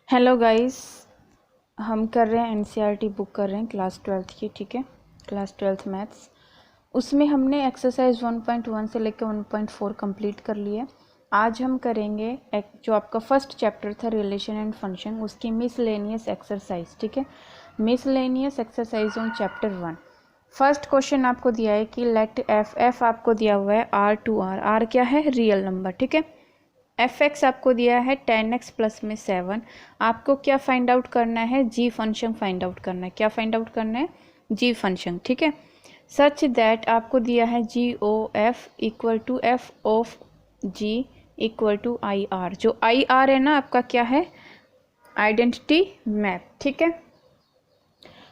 Hello guys, हम कर रहे हैं एनसीईआरटी बुक कर रहे हैं क्लास 12th की। ठीक है, क्लास 12th मैथ्स। उसमें हमने एक्सरसाइज 1.1 से लेकर 1.4 कंप्लीट कर लिए। आज हम करेंगे जो आपका फर्स्ट चैप्टर था रिलेशन एंड फंक्शन, उसकी मिसलेनियस एक्सरसाइज। ठीक है, miscellaneous exercise on chapter 1। First question आपको दिया है कि लेट एफ आपको दिया हुआ है आर टू आर क्या है? Real number. ठीक है, एफ एक्स आपको दिया है 10x प्लस में 7। आपको क्या फाइंड आउट करना है? जी फंक्शन फाइंड आउट करना है। क्या फाइंड आउट करना है? G function. ठीक है, सच दैट आपको दिया है g o f equal to f of g equal to I R. जो आई आर है ना आपका क्या है? Identity map. ठीक है,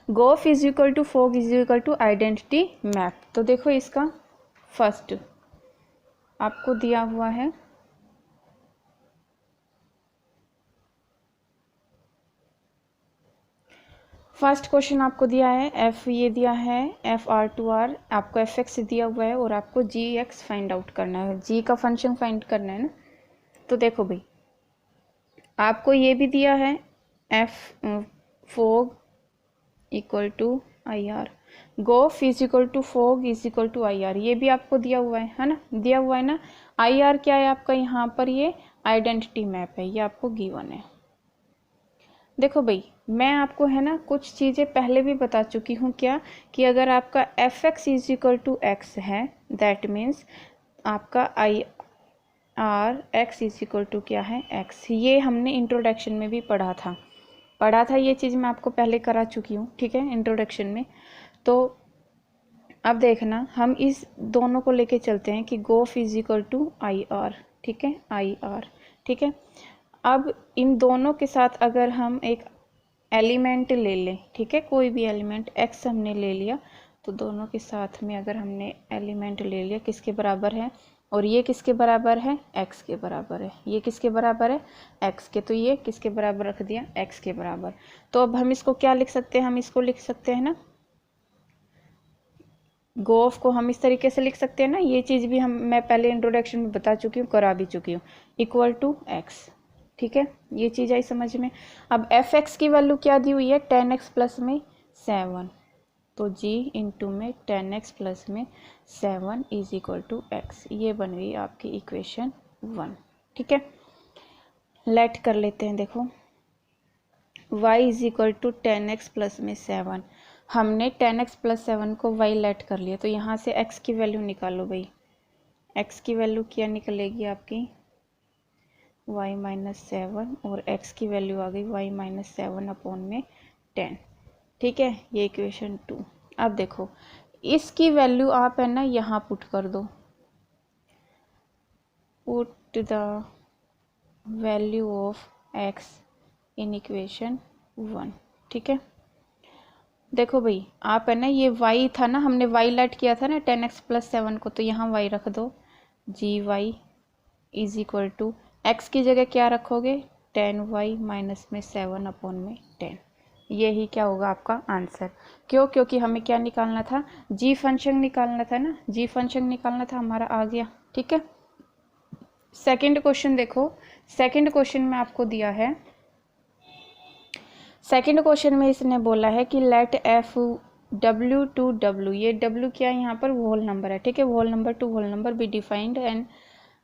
g o f is equal to f o g is equal to identity map. तो देखो इसका फर्स्ट आपको दिया हुआ है फर्स्ट क्वेश्चन आपको दिया है एफ, ये दिया है एफ आर टू आर, आपको एफ एक्स दिया हुआ है और आपको जी एक्स फाइंड आउट करना है, जी का फंक्शन फाइंड करना है ना। तो देखो भाई, आपको ये भी दिया है f f o g equal to I R, g o f is equal to f o g is equal to I R, ये भी आपको दिया हुआ है ना, दिया हुआ है ना। आई आर क्या है आपका? यहाँ पर ये आइडेंटिटी मैप है, ये आपको गिवन है। देखो भाई, मैं आपको है ना कुछ चीज़ें पहले भी बता चुकी हूँ, क्या कि अगर आपका F x is equal to X है, दैट मीन्स आपका I R X is equal to क्या है? एक्स। ये हमने इंट्रोडक्शन में भी पढ़ा था ये चीज़ मैं आपको पहले करा चुकी हूँ। ठीक है, इंट्रोडक्शन में। तो अब देखना, हम इस दोनों को लेके चलते हैं कि G of F is equal to I R. ठीक है, आई आर। ठीक है, अब इन दोनों के साथ अगर हम एक एलिमेंट ले लें, ठीक है, कोई भी एलिमेंट एक्स हमने ले लिया, तो दोनों के साथ में अगर हमने एलिमेंट ले लिया, किसके बराबर है? और ये किसके बराबर है? एक्स के बराबर है। ये किसके बराबर है? एक्स के। तो ये किसके बराबर रख दिया? एक्स के बराबर। तो अब हम इसको क्या लिख सकते हैं? हम इसको लिख सकते हैं ना, गोफ को हम इस तरीके से लिख सकते हैं ना। ये चीज़ भी मैं पहले इंट्रोडक्शन में बता चुकी हूँ, करा भी चुकी हूँ, इक्वल टू एक्स। ठीक है, ये चीज़ आई समझ में। अब एफ एक्स की वैल्यू क्या दी हुई है? 10x प्लस में 7। तो g इंटू में 10x प्लस में 7 इज इक्वल टू एक्स। ये बन गई आपकी इक्वेशन 1। ठीक है, लेट कर लेते हैं। देखो y is equal to 10x plus में 7, हमने 10x प्लस 7 को y लेट कर लिया, तो यहाँ से x की वैल्यू निकालो भाई। x की वैल्यू क्या निकलेगी आपकी? y माइनस 7, और x की वैल्यू आ गई y माइनस 7 अपॉन में 10। ठीक है, ये इक्वेशन 2। अब देखो, इसकी वैल्यू आप है ना यहाँ पुट कर दो, put the value of x in equation 1। ठीक है, देखो भाई, आप है ना, ये y था ना, हमने y लेट किया था ना 10x प्लस 7 को, तो यहाँ y रख दो, g y is equal to x की जगह क्या रखोगे? 10y माइनस में 7 अपॉन में 10। यही क्या होगा आपका आंसर। क्यों? क्योंकि हमें क्या निकालना था? जी फंक्शन निकालना था ना, जी फंक्शन निकालना था, हमारा आ गया। ठीक है, सेकंड क्वेश्चन देखो। सेकंड क्वेश्चन में आपको दिया है, सेकंड क्वेश्चन में इसने बोला है कि let F W to W, ये डब्ल्यू क्या है यहाँ पर? होल नंबर है। ठीक है, whole number to whole number be defined and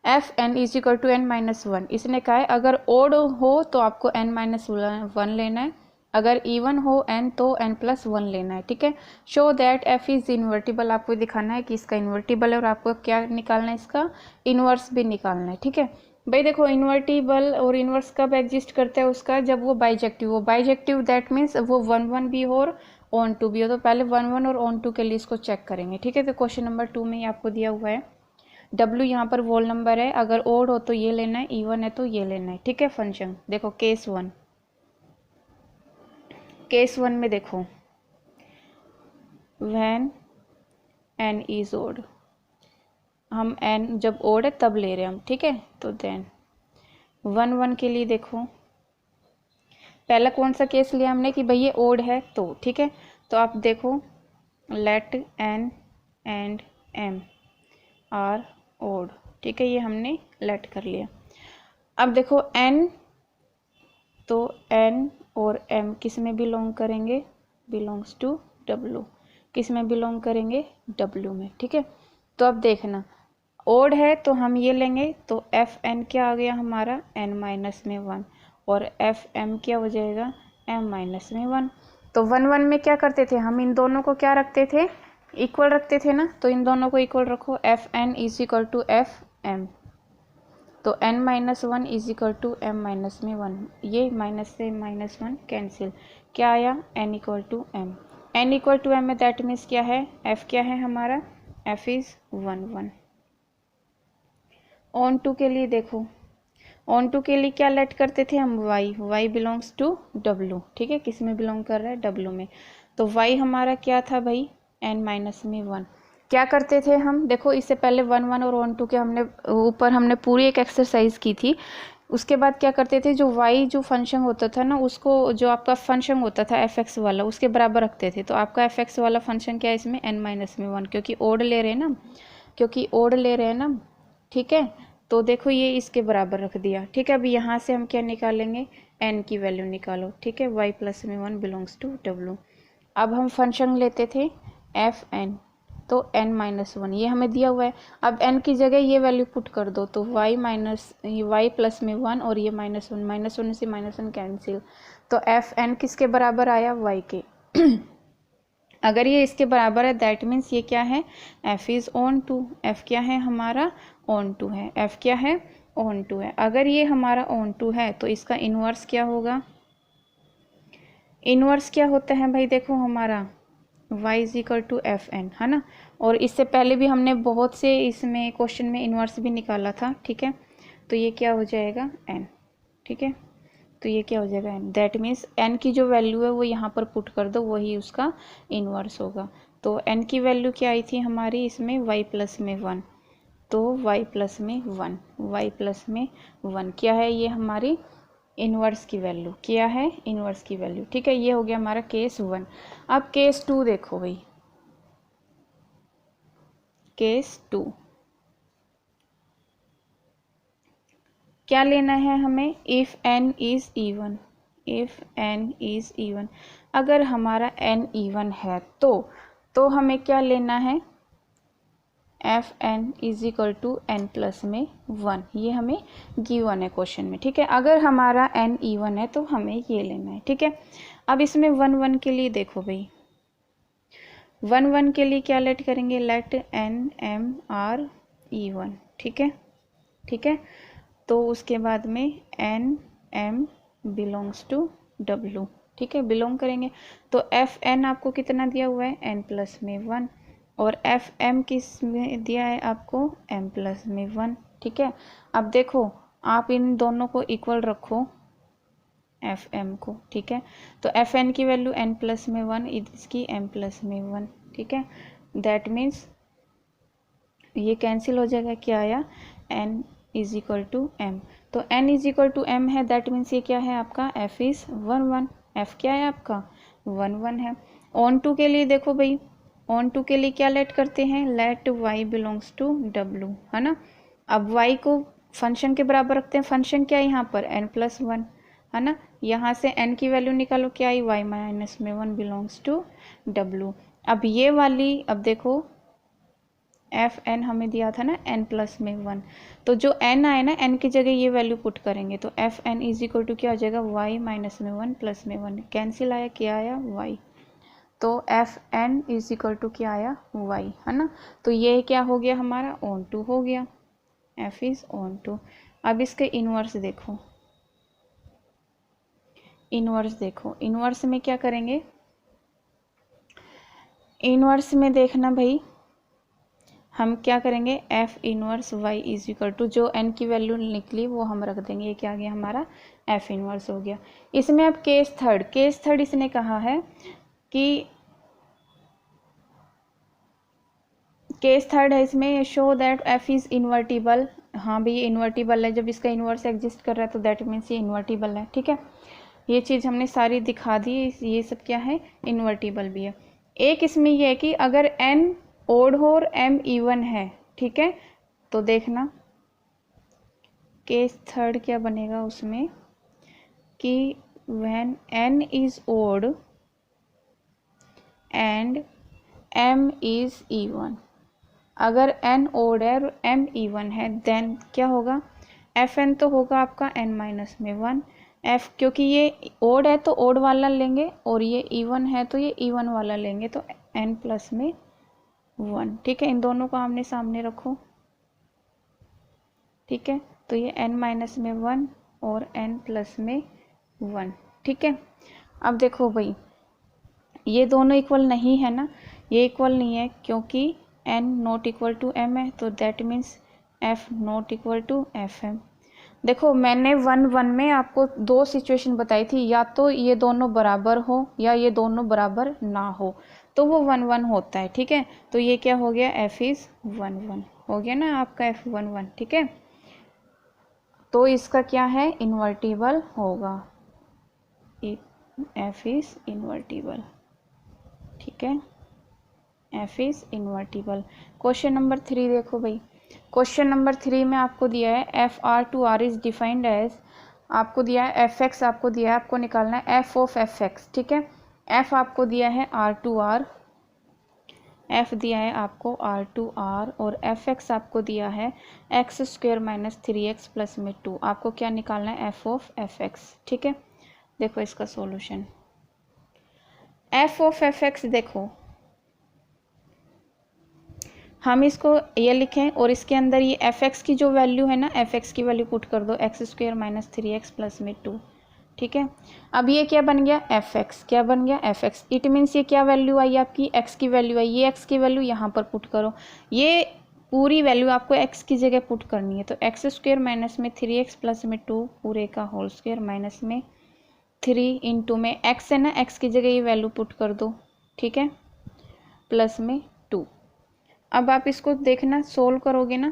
F N is equal to N minus 1। इसने कहा है अगर ओड हो तो आपको एन माइनस 1 लेना है, अगर इवन हो एन तो एन प्लस 1 लेना है। ठीक है, show that F is invertible, आपको दिखाना है कि इसका इन्वर्टिबल है, और आपको क्या निकालना है? इसका इन्वर्स भी निकालना है। ठीक है भाई, देखो इन्वर्टिबल और इन्वर्स कब एग्जिस्ट करता है उसका? जब वो बाइजेक्टिव हो। बाइजेक्टिव दैट मीन्स वो 1 1 भी हो और ऑन 2 भी हो। तो पहले 1 1 और ऑन 2 के लिए इसको चेक करेंगे। ठीक है, तो क्वेश्चन नंबर 2 में ही आपको दिया हुआ है, डब्ल्यू यहाँ पर होल नंबर है, अगर ओड हो तो ये लेना है, इवन है तो ये लेना है। ठीक है, फंक्शन देखो केस 1, केस 1 में देखो व्हेन एन इज ओड, हम एन जब ओड है तब ले रहे हैं हम। ठीक है, तो देन 1 1 के लिए देखो, पहला कौन सा केस लिया हमने कि भाई ये ओड है तो। ठीक है, तो आप देखो let N and M are odd. ठीक है, ये हमने लेट कर लिया। अब देखो n, तो एन और एम किस में बिलोंग करेंगे, बिलोंग्स टू डब्लू, किस में बिलोंग करेंगे, डब्लू में। ठीक है, तो अब देखना ओड है तो हम ये लेंगे, तो एफ एन क्या आ गया हमारा, एन माइनस में 1, और एफ एम क्या हो जाएगा, एम माइनस में 1। तो 1 1 में क्या करते थे हम, इन दोनों को क्या रखते थे, इक्वल रखते थे ना, तो इन दोनों को इक्वल रखो, f N is equal to f m, तो n minus 1 is equal to m minus में 1, ये माइनस से माइनस 1 कैंसिल, क्या आया, N equal to M, N equal to M में दैट मीन्स क्या है, एफ क्या है हमारा, एफ इज 1 1। ऑन टू के लिए देखो, ऑन टू के लिए क्या लेट करते थे हम, Y, Y belongs to W. ठीक है, किस में बिलोंग कर रहा है, डब्लू में, तो वाई हमारा क्या था भाई, एन माइनस में 1। क्या करते थे हम, देखो इससे पहले 1 1 और ऑन टू के हमने ऊपर हमने पूरी एक एक्सरसाइज की थी, उसके बाद क्या करते थे, जो वाई जो फंक्शन होता था ना, उसको जो आपका फंक्शन होता था एफ एक्स वाला उसके बराबर रखते थे। तो आपका एफ एक्स वाला फंक्शन क्या है इसमें, एन माइनस में 1, क्योंकि ओड ले रहे हैं ना, क्योंकि ओड ले रहे हैं ना। ठीक है, तो देखो ये इसके बराबर रख दिया। ठीक है, अभी यहाँ से हम क्या निकालेंगे, एन की वैल्यू निकालो। ठीक है, वाई प्लस में 1 बिलोंग्स टू डब्लू। अब हम फंक्शन लेते थे एफ एन, तो एन माइनस 1 ये हमें दिया हुआ है, अब एन की जगह ये वैल्यू पुट कर दो, तो वाई माइनस वाई प्लस में 1 और ये माइनस 1 से माइनस 1 कैंसिल, तो एफ एन किसके बराबर आया, वाई के। अगर ये इसके बराबर है दैट मीन्स ये क्या है, F is onto, F क्या है हमारा, ऑन टू है, एफ क्या है, ऑन टू है। अगर ये हमारा ऑन टू है तो इसका इनवर्स क्या होगा, इनवर्स क्या होता है भाई, देखो हमारा y is equal to F N, है ना, और इससे पहले भी हमने बहुत से इसमें क्वेश्चन में इनवर्स भी निकाला था। ठीक है, तो ये क्या हो जाएगा, n। ठीक है, तो ये क्या हो जाएगा, n, दैट मीन्स n की जो वैल्यू है वो यहाँ पर पुट कर दो, वही उसका इनवर्स होगा। तो n की वैल्यू क्या आई थी हमारी इसमें, y प्लस में 1, तो y प्लस में 1, y प्लस में 1 क्या है, ये हमारी इनवर्स की वैल्यू, क्या है, इनवर्स की वैल्यू। ठीक है, ये हो गया हमारा केस 1। अब केस 2 देखो भाई, केस 2 क्या लेना है हमें, if n is even, if n is even, अगर हमारा n इवन है तो हमें क्या लेना है, F N is equal to N plus में 1, ये हमें गिवन है क्वेश्चन में। ठीक है, अगर हमारा n इवन है तो हमें ये लेना है। ठीक है, अब इसमें 1 1 के लिए देखो भाई, 1 1 के लिए क्या लेट करेंगे, let N M are even. ठीक है, ठीक है, तो उसके बाद में N M belongs to W. ठीक है, बिलोंग करेंगे, तो एफ एन आपको कितना दिया हुआ है, एन प्लस में 1, और एफ एम किस में दिया है आपको, एम प्लस में 1। ठीक है, अब देखो आप इन दोनों को इक्वल रखो, एफ एम को। ठीक है, तो एफ एन की वैल्यू एन प्लस में 1, इसकी एम प्लस में 1। ठीक है, दैट मीन्स ये कैंसिल हो जाएगा, क्या आया, N is equal to M, तो n is equal to M है, दैट मीन्स ये क्या है आपका, f इज 1 1, f क्या है आपका, 1 1 है। ऑन टू के लिए देखो भाई, ऑन टू के लिए क्या लेट करते हैं, let y belongs to w, है ना। अब y को फंक्शन के बराबर रखते हैं, फंक्शन क्या है यहाँ पर, n प्लस 1, है ना, यहाँ से n की वैल्यू निकालो, क्या आई, y माइनस में 1 बिलोंग्स टू w। अब ये वाली, अब देखो एफ एन हमें दिया था ना n प्लस में 1, तो जो n आए ना, n की जगह ये वैल्यू पुट करेंगे, तो f N is equal to क्या हो जाएगा, y माइनस में 1 प्लस में 1, कैंसिल आया, क्या आया, y, तो f N is equal to क्या आया, y, है ना। तो ये क्या हो गया हमारा, ऑन टू हो गया, f इज ऑन टू। अब इसके इनवर्स देखो, इनवर्स देखो, इनवर्स में क्या करेंगे, इनवर्स में देखना भाई, हम क्या करेंगे, f inverse y is equal to, जो n की वैल्यू निकली वो हम रख देंगे, ये क्या आ गया हमारा, एफ इनवर्स हो गया। इसमें अब केस थर्ड, केस थर्ड इसने कहा है कि, केस थर्ड है इसमें, show that F is invertible. हाँ भाई ये इन्वर्टिबल है, जब इसका इनवर्स एग्जिस्ट कर रहा है तो दैट मीन्स ये इन्वर्टिबल है। ठीक है, ये चीज़ हमने सारी दिखा दी, ये सब क्या है, इन्वर्टिबल भी है। एक इसमें यह है कि अगर n ओड हो और m इवन है, ठीक है, तो देखना केस थर्ड क्या बनेगा उसमें, कि when n is odd and m is even. अगर n ओड है और m इवन है देन क्या होगा, fn तो होगा आपका n माइनस में 1, f क्योंकि ये ओड है तो ओड वाला लेंगे और ये इवन है तो ये इवन वाला लेंगे, तो n प्लस में 1। ठीक है, इन दोनों को आमने सामने रखो। ठीक है, तो ये n माइनस में 1 और n प्लस में 1। ठीक है, अब देखो भाई ये दोनों इक्वल नहीं है ना, ये इक्वल नहीं है क्योंकि n not equal to m है, तो that means f not equal to fm। देखो मैंने 1 में आपको दो सिचुएशन बताई थी, या तो ये दोनों बराबर हो या ये दोनों बराबर ना हो, तो वो 1 होता है। ठीक है, तो ये क्या हो गया, f इज 1 हो गया ना आपका f 1। ठीक है, तो इसका क्या है, इन्वर्टिबल होगा, f इज इन्वर्टिबल। ठीक है, f is invertible. Question number 3 देखो भाई, क्वेश्चन नंबर 3 में आपको दिया है f R to R is defined as, आपको दिया है एफ एक्स, आपको दिया है, आपको निकालना है एफ ऑफ एफ एक्स। ठीक है, एफ आपको दिया है आर टू आर, एफ दिया है आपको आर टू आर, और एफ एक्स आपको दिया है x square minus 3x plus में 2। आपको क्या निकालना है, एफ ऑफ एफ एक्स। ठीक है, देखो इसका solution, F of F x देखो हम इसको ये लिखें और इसके अंदर ये एफ एक्स की जो वैल्यू है ना, एफ एक्स की वैल्यू पुट कर दो, x square minus 3x plus में 2। ठीक है, अब ये क्या बन गया, एफ एक्स, क्या बन गया, एफ एक्स। इट मीन्स ये क्या वैल्यू आई आपकी, एक्स की वैल्यू आई, ये एक्स की वैल्यू यहाँ पर पुट करो, ये पूरी वैल्यू आपको एक्स की जगह पुट करनी है, तो एक्स स्क्वेयर माइनस में 3x प्लस में 2 पूरे का होल स्क्वेयर माइनस में 3 इंटू में एक्स है ना, एक्स की जगह ये वैल्यू पुट कर दो। ठीक है, प्लस में 2। अब आप इसको देखना, सोल्व करोगे ना,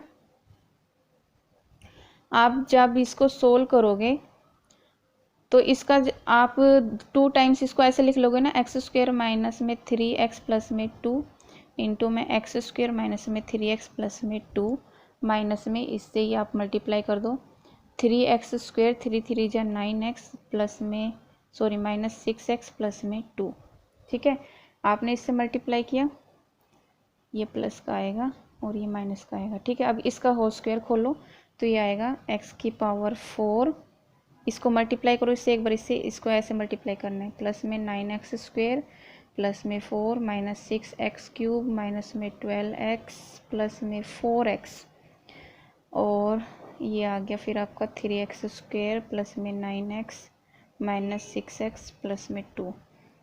आप जब इसको सोल्व करोगे तो इसका आप 2 टाइम्स इसको ऐसे लिख लोगे ना, एक्स स्क्वेयर माइनस में 3x प्लस में 2 इंटू में एक्स स्क्वेयर माइनस में 3x प्लस में 2 माइनस में इससे ही आप मल्टीप्लाई कर दो, 3x स्क्वेयर 3 3 जा 9x प्लस में सॉरी माइनस 6x प्लस में 2। ठीक है, आपने इससे मल्टीप्लाई किया, ये प्लस का आएगा और ये माइनस का आएगा। ठीक है, अब इसका होल स्क्वायर खोलो तो ये आएगा x की पावर 4, इसको मल्टीप्लाई करो इससे एक बार, इससे इसको ऐसे मल्टीप्लाई करना है, प्लस में 9x स्क्वेयर प्लस में 4 माइनस 6x क्यूब माइनस में 12x प्लस में 4x, और ये आ गया फिर आपका 3x स्क्वेयर प्लस में 9x माइनस 6x प्लस में 2।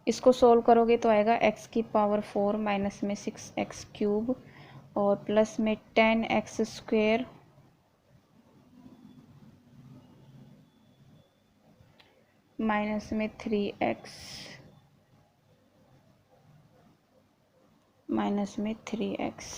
इसको सोल्व करोगे तो आएगा x की पावर 4 माइनस में 6x क्यूब और प्लस में 10x स्क्वेयर माइनस में 3x माइनस में 3x।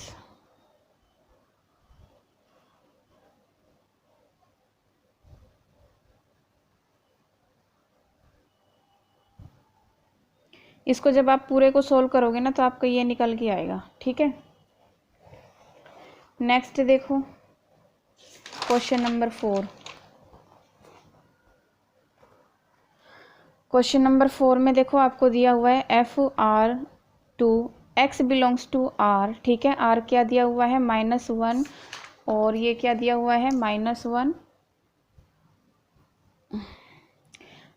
इसको जब आप पूरे को सोल्व करोगे ना तो आपको ये निकल के आएगा। ठीक है, नेक्स्ट देखो क्वेश्चन नंबर 4। क्वेश्चन नंबर 4 में देखो आपको दिया हुआ है f R to x belongs to R. ठीक है, आर क्या दिया हुआ है, -1, और ये क्या दिया हुआ है, -1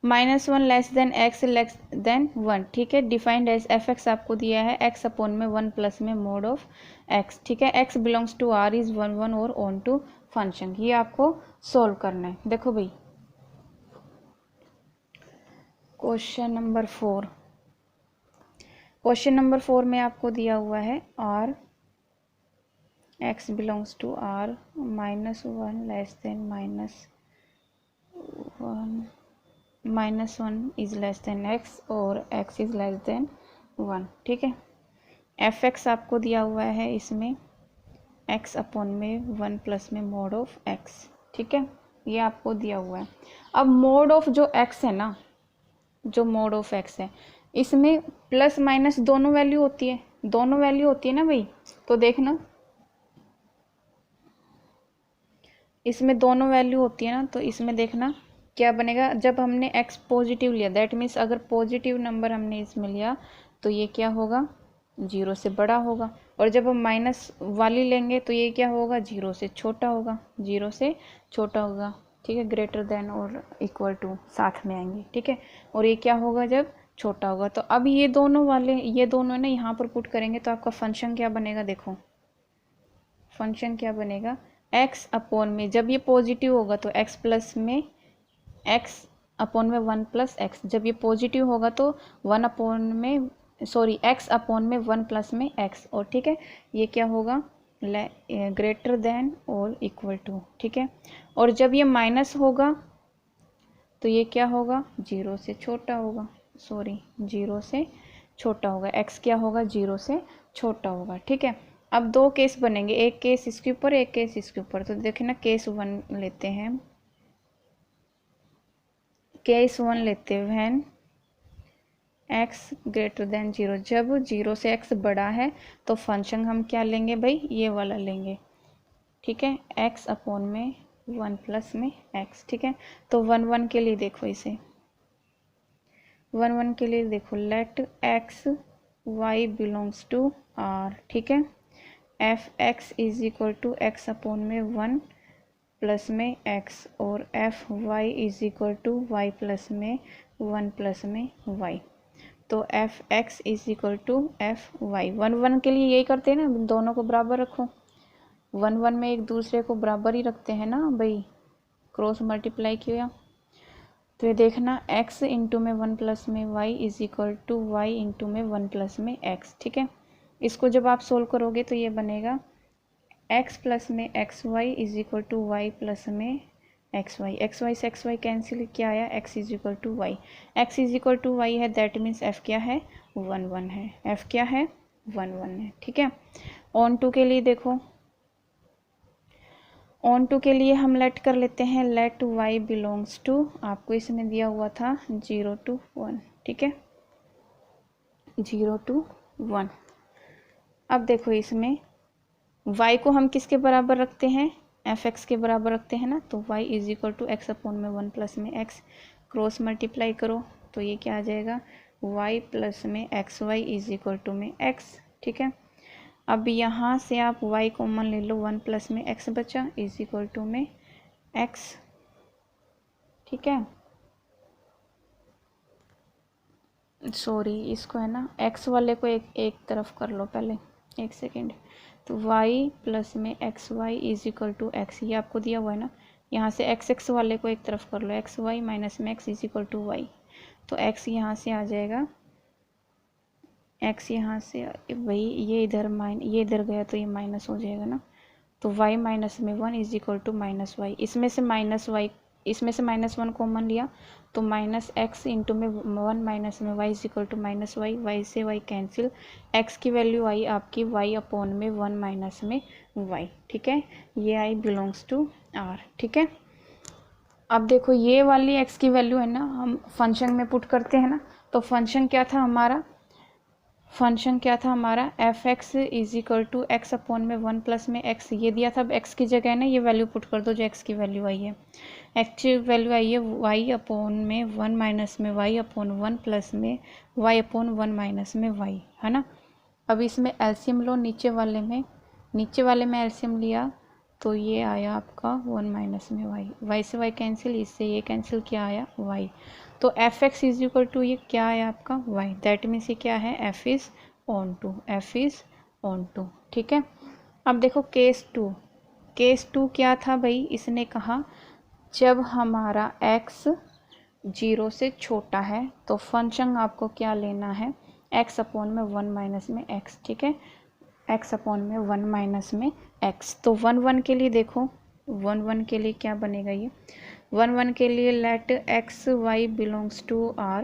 -1 less than x less than 1। ठीक है, डिफाइंड एज एफ एक्स आपको दिया है एक्स अपॉन में 1 प्लस में मोड ऑफ एक्स। ठीक है, x belongs to R is 1 1 और ऑन टू फंक्शन, ये आपको सोल्व करना है। देखो भाई क्वेश्चन नंबर 4, क्वेश्चन नंबर 4 में आपको दिया हुआ है R x belongs to R -1 less than -1 is less than x और x इज लेस देन 1। ठीक है, एफ एक्स आपको दिया हुआ है इसमें x अपॉन में 1 प्लस में मोड ऑफ x। ठीक है, ये आपको दिया हुआ है। अब मोड ऑफ जो x है ना, जो मोड ऑफ x है इसमें प्लस माइनस दोनों वैल्यू होती है, दोनों वैल्यू होती है ना भाई, तो देखना इसमें दोनों वैल्यू होती है ना, तो इसमें देखना क्या बनेगा, जब हमने x पॉजिटिव लिया, दैट मीन्स अगर पॉजिटिव नंबर हमने इसमें लिया तो ये क्या होगा, 0 से बड़ा होगा। और जब हम माइनस वाली लेंगे तो ये क्या होगा, 0 से छोटा होगा, 0 से छोटा होगा, ठीक है। ग्रेटर देन और इक्वल टू साथ में आएंगे, ठीक है। और ये क्या होगा, जब छोटा होगा। तो अब ये दोनों वाले, ये दोनों ना यहाँ पर पुट करेंगे तो आपका फंक्शन क्या बनेगा, देखो फंक्शन क्या बनेगा, x अपॉन में, जब ये पॉजिटिव होगा तो x प्लस में x अपॉन में 1 प्लस एक्स, जब ये पॉजिटिव होगा तो 1 अपॉन में, सॉरी x अपॉन में 1 प्लस में x, और ठीक है ये क्या होगा, ग्रेटर देन और इक्वल टू, ठीक है। और जब ये माइनस होगा तो ये क्या होगा, 0 से छोटा होगा, सॉरी 0 से छोटा होगा, x क्या होगा, 0 से छोटा होगा, ठीक है। अब दो केस बनेंगे, एक केस इसके ऊपर, एक केस इसके ऊपर। तो देखें ना, केस 1 लेते हैं, केस 1 लेते हैं, x ग्रेटर देन 0, जब 0 से x बड़ा है तो फंक्शन हम क्या लेंगे भाई, ये वाला लेंगे, ठीक है, x अपॉन में 1 प्लस में x, ठीक है। तो 1 1 के लिए देखो, इसे 1 1 के लिए देखो, let x y belongs to r, ठीक है। F x is equal to x upon में 1 प्लस में x, और f y is equal to y plus में 1 प्लस में y। तो f x is equal to f y, 1 1 के लिए यही करते हैं ना, दोनों को बराबर रखो, 1 1 में एक दूसरे को बराबर ही रखते हैं ना भाई, क्रॉस मल्टीप्लाई किया। तो ये देखना, x इंटू में 1 प्लस में y is equal to y into में 1 प्लस में x, ठीक है। इसको जब आप सोल्व करोगे तो ये बनेगा x प्लस में x y is equal to y plus में एक्स वाई से एक्स वाई कैंसिल, क्या आया, x is equal to y, x is equal to y है, दैट मीन्स f क्या है, 1 1 है, f क्या है, 1 1 है, ठीक है। ऑन टू के लिए देखो, ऑन टू के लिए हम लेट कर लेते हैं, लेट y बिलोंग्स टू, आपको इसमें दिया हुआ था 0 to 1, ठीक है, 0 to 1। अब देखो इसमें y को हम किसके बराबर रखते हैं, एफ एक्स के बराबर रखते हैं ना, तो y is equal to x upon में 1 प्लस में x, क्रॉस मल्टीप्लाई करो तो ये क्या आ जाएगा, y प्लस में x y is equal to में x, ठीक है। अब यहाँ से आप y कॉमन ले लो, 1 प्लस में x बचा इज इक्वल टू में x, ठीक है। सॉरी, इसको है ना, x वाले को एक तरफ कर लो पहले, एक सेकेंड। तो y प्लस में x y is equal to x, ये आपको दिया हुआ है ना, यहाँ से एक्स एक्स वाले को एक तरफ कर लो, एक्स वाई माइनस में x is equal to y. तो x यहाँ से आ जाएगा, x यहाँ से वही, ये इधर ये इधर गया तो ये माइनस हो जाएगा ना, तो y माइनस में 1 is equal to minus y, इसमें से माइनस वाई, इसमें से माइनस 1 कॉमन लिया तो माइनस एक्स इंटू में 1 माइनस में y is equal to minus y, y से y कैंसिल, x की वैल्यू आई आपकी y अपॉन में 1 माइनस में y, ठीक है। ये आई बिलोंग्स टू r, ठीक है। अब देखो ये वाली x की वैल्यू है ना, हम फंक्शन में पुट करते हैं ना, तो फंक्शन क्या था हमारा, फंक्शन क्या था हमारा, f x is equal to x upon में 1 प्लस में x, ये दिया था। अब x की जगह ना ये वैल्यू पुट कर दो जो x की वैल्यू आई है, x की वैल्यू आई है y अपॉन में 1 माइनस में y अपॉन 1 प्लस में y अपॉन 1 माइनस में y, है ना। अब इसमें एलसीएम लो, नीचे वाले में एलसीएम लिया तो ये आया आपका 1 माइनस में y से y कैंसिल, इससे ये कैंसिल, क्या आया y। तो f x is equal to ये क्या है आपका y, दैट मीन्स ये क्या है, f इज ऑन टू, ठीक है। अब देखो केस 2 क्या था भाई, इसने कहा जब हमारा x 0 से छोटा है तो फंक्शन आपको क्या लेना है, x अपॉन में 1 माइनस में x, ठीक है, x अपॉन में 1 माइनस में x। तो 1 1 के लिए देखो, 1 1 के लिए क्या बनेगा, ये 1 1 के लिए let x y belongs to r,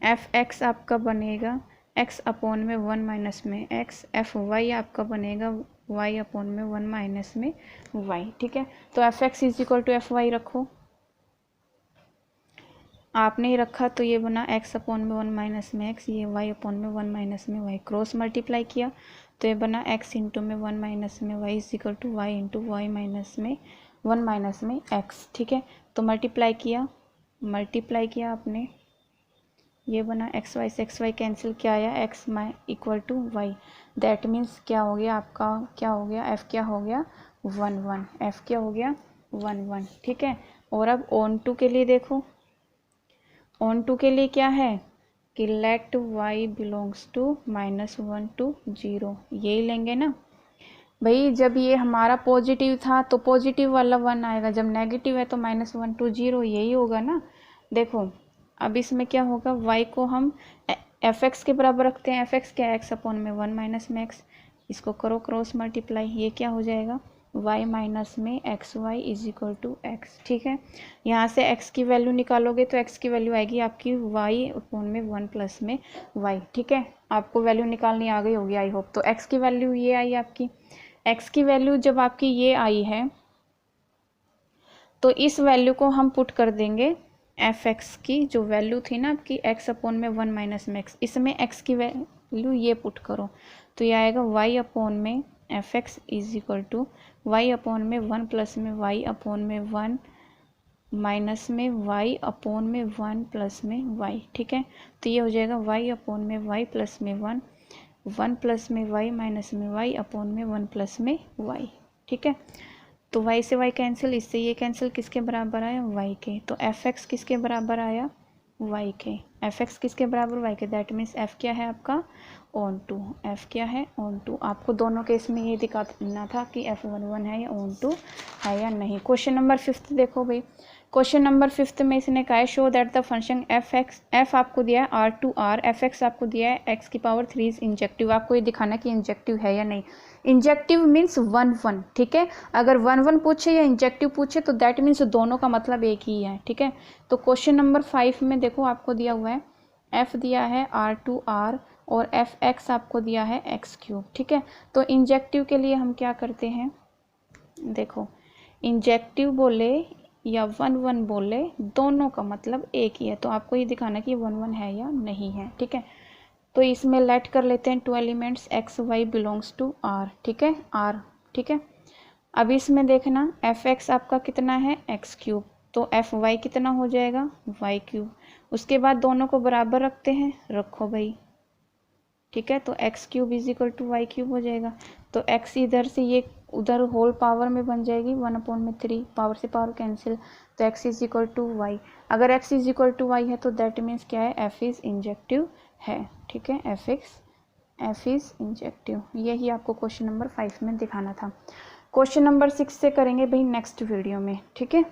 f x आपका बनेगा x अपॉन में 1 माइनस में x, एफ वाई आपका बनेगा y अपॉन में 1 माइनस में y, ठीक है। तो f x is equal to f y रखो, आपने ही रखा तो ये बना x अपॉन में 1 माइनस में x, ये y अपॉन में 1 माइनस में y, क्रॉस मल्टीप्लाई किया तो ये बना x इंटू में 1 माइनस में y is equal to y into y minus में 1 माइनस में x, ठीक है। तो मल्टीप्लाई किया मल्टीप्लाई किया आपने, ये बना एक्स वाई से एक्स वाई कैंसिल, क्या आया एक्स माई equal to y. That means क्या हो गया आपका, क्या हो गया एफ क्या हो गया 1 1, एफ क्या हो गया 1 1, ठीक है। और अब ऑन टू के लिए देखो, ऑन टू के लिए क्या है कि let y belongs to -1 to 0, यही लेंगे ना भाई। जब ये हमारा पॉजिटिव था तो पॉजिटिव वाला 1 आएगा, जब नेगेटिव है तो -1 to 0, यही होगा ना। देखो अब इसमें क्या होगा, y को हम एफ एक्स के बराबर रखते हैं, एफ एक्स क्या है एक्स अपॉन में 1 माइनस में एक्स, इसको करो क्रॉस मल्टीप्लाई, ये क्या हो जाएगा y माइनस में x y is equal to x, ठीक है। यहाँ से x की वैल्यू निकालोगे तो x की वैल्यू आएगी आपकी y अपॉन में 1 प्लस में y, ठीक है। आपको वैल्यू निकालनी आ गई होगी आई होप। तो x की वैल्यू ये आई आपकी, x की वैल्यू जब आपकी ये आई है तो इस वैल्यू को हम पुट कर देंगे एफ एक्स की जो वैल्यू थी ना आपकी एक्स अपॉन में 1 माइनस में एक्स, इसमें एक्स की वैल्यू ये पुट करो तो ये आएगा वाई अपॉन में f x is equal to y upon में 1 प्लस में वाई अपॉन में 1 माइनस में वाई अपॉन में 1 प्लस में वाई, ठीक है। तो ये हो जाएगा वाई अपॉन में वाई प्लस में 1 प्लस में वाई माइनस में वाई अपॉन में 1 प्लस में वाई, ठीक है। तो y से y कैंसिल, इससे ये कैंसिल, किसके बराबर आया y के। तो एफ एक्स किसके बराबर आया y के, एफ एक्स किसके बराबर y के। दैट मीन्स f क्या है आपका ऑन टू, f क्या है ऑन टू। आपको दोनों केस में ये दिखाना था कि f11 है या ऑन टू है या नहीं। क्वेश्चन नंबर 5 देखो भाई, क्वेश्चन नंबर 5 में इसने कहा है show that the function f x, f आपको दिया है R to R, f x आपको दिया है एक्स की पावर 3 इज इंजेक्टिव। आपको ये दिखाना कि इंजेक्टिव है या नहीं। इंजेक्टिव मीन्स 1 1, ठीक है। अगर 1 1 पूछे या इंजेक्टिव पूछे तो दैट मीन्स दोनों का मतलब एक ही है, ठीक है। तो क्वेश्चन नंबर 5 में देखो आपको दिया हुआ है एफ दिया है आर टू आर और एफ एक्स आपको दिया है एक्स क्यूब, ठीक है। तो इंजेक्टिव के लिए हम क्या करते हैं, देखो इंजेक्टिव बोले या 1 1 बोले दोनों का मतलब एक ही है। तो आपको ये दिखाना कि 1 1 है या नहीं है, ठीक है। तो इसमें लेट कर लेते हैं 2 elements x y belongs to R, ठीक है आर, ठीक है। अब इसमें देखना एफ एक्स आपका कितना है एक्स क्यूब, तो एफ वाई कितना हो जाएगा वाई क्यूब। उसके बाद दोनों को बराबर रखते हैं, रखो भाई, ठीक है। तो x cube is equal to y cube हो जाएगा। तो एक्स इधर से ये उधर होल पावर में बन जाएगी 1 अपॉन में 3, पावर से पावर कैंसिल, तो x is equal to y. अगर x is equal to y है तो दैट मीन्स क्या है एफ इज इंजेक्टिव है, ठीक है। एफ इज इंजेक्टिव, यही आपको क्वेश्चन नंबर 5 में दिखाना था। क्वेश्चन नंबर 6 से करेंगे भाई नेक्स्ट वीडियो में, ठीक है।